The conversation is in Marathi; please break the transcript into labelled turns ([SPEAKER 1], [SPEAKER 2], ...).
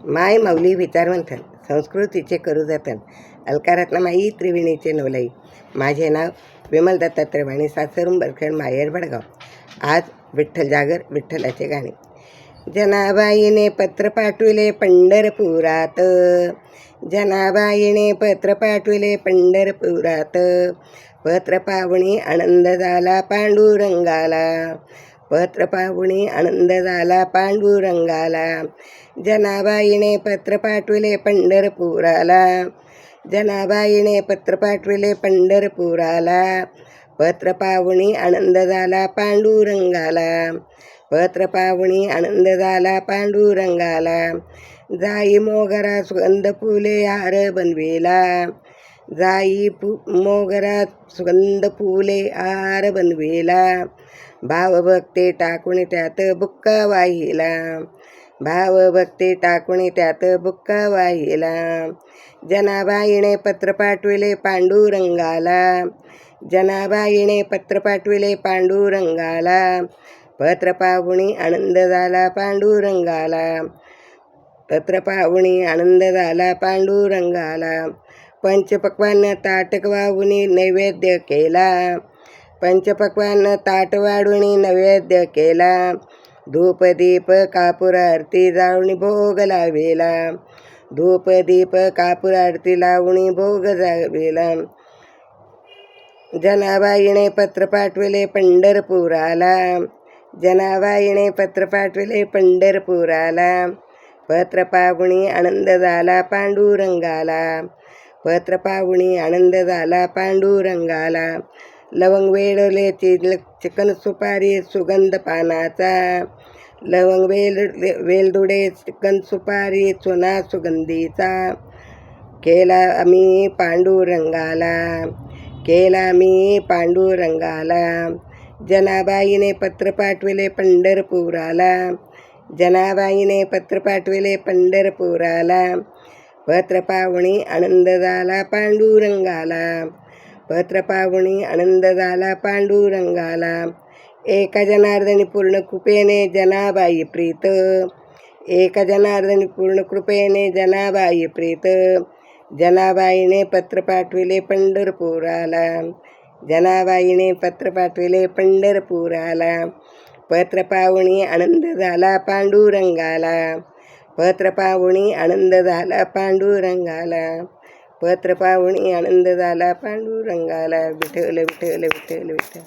[SPEAKER 1] माय माऊली विचारवंथन संस्कृतीचे करू जतन अलकारत्नमाई त्रिवेणीचे नवलाई. माझे नाव विमल दत्तात्रय वाणी, सासरून बरखेड, माहेर बडगाव. आज विठ्ठल जागर, विठ्ठलाचे गाणे. जनाबाईने पत्र पाठविले पंढरपुरात, जनाबाईने पत्र पाठविले पंढरपुरात. पत्र पाहुणी आनंद झाला पांडुरंगाला, पत्र पाहुणी आनंद झाला पांडुरंगाला. जनाबाईने पत्र पाठविले पंढरपुराला, जनाबाईने पत्र पाठविले पंढरपुराला. पत्र पाहुणी आनंद झाला पांडुरंगाला, पत्र पाहुणी आनंद झाला पांडुरंगाला. जाई मोगरा सुगंध फुले हार बनविला, जाई मोगरा सुगंध फुले हार बनविला. भावभक्ती टाकून त्यात बुक्का वाहिला, भावभक्ती टाकून त्यात बुक्का वाहिला. जनाबाईने पत्र पाठविले पांडुरंगाला, जनाबाईने पत्र पाठविले पांडुरंगाला. पत्र पाहुणी आनंद झाला पांडुरंगाला, पत्र पाहुणी आनंद झाला पांडुरंगाला. पंचपक्वान ताटक वाहुनी नैवेद्य केला, पंचपक्वान ताट वाढून नैवेद्य केला. धूप दीप कापूर आरती जाळून भोग लावेला, धूप दीप कापूर आरती लावून भोग लावेला. जनाबाईने पत्र पाठविले पंढरपुराला, जनाबाईने पत्र पाठविले पंढरपुराला. पत्र पाहुणी आनंद झाला पांडुरंगाला, पत्र पाहुणी आनंद झाला पांडुरंगाला. लवंग वेलदोडे चिकन सुपारी सुगंध पानाचा, लवंग वेलदोडे चिकन सुपारी चुना सुगंधीचा. केला आम्ही पांडुरंगाला, केला मी पांडुरंगाला. जनाबाईने पत्र पाठविले पंढरपुराला, जनाबाईने पत्र पाठविले पंढरपुराला. पत्र पाहुणी आनंद झाला पांडुरंगाला, पत्र पाहुणी आनंद झाला पांडुरंगाला. एका जनार्दनी पूर्ण कृपेने जनाबाई प्रीत, एका जनार्दनी पूर्ण कृपेने जनाबाई प्रीत. जनाबाईने पत्र पाठविले पंढरपुराला, जनाबाईने पत्र पाठविले पंढरपुराला. पत्र पाहुणी आनंद झाला पांडुरंगाला, पत्र पाहुणी आनंद झाला पांडुरंगाला. पत्र पाहुणी आनंद झाला पांडुरंगाला. विठ्ठल विठ्ठल विठ्ठल विठ्ठल.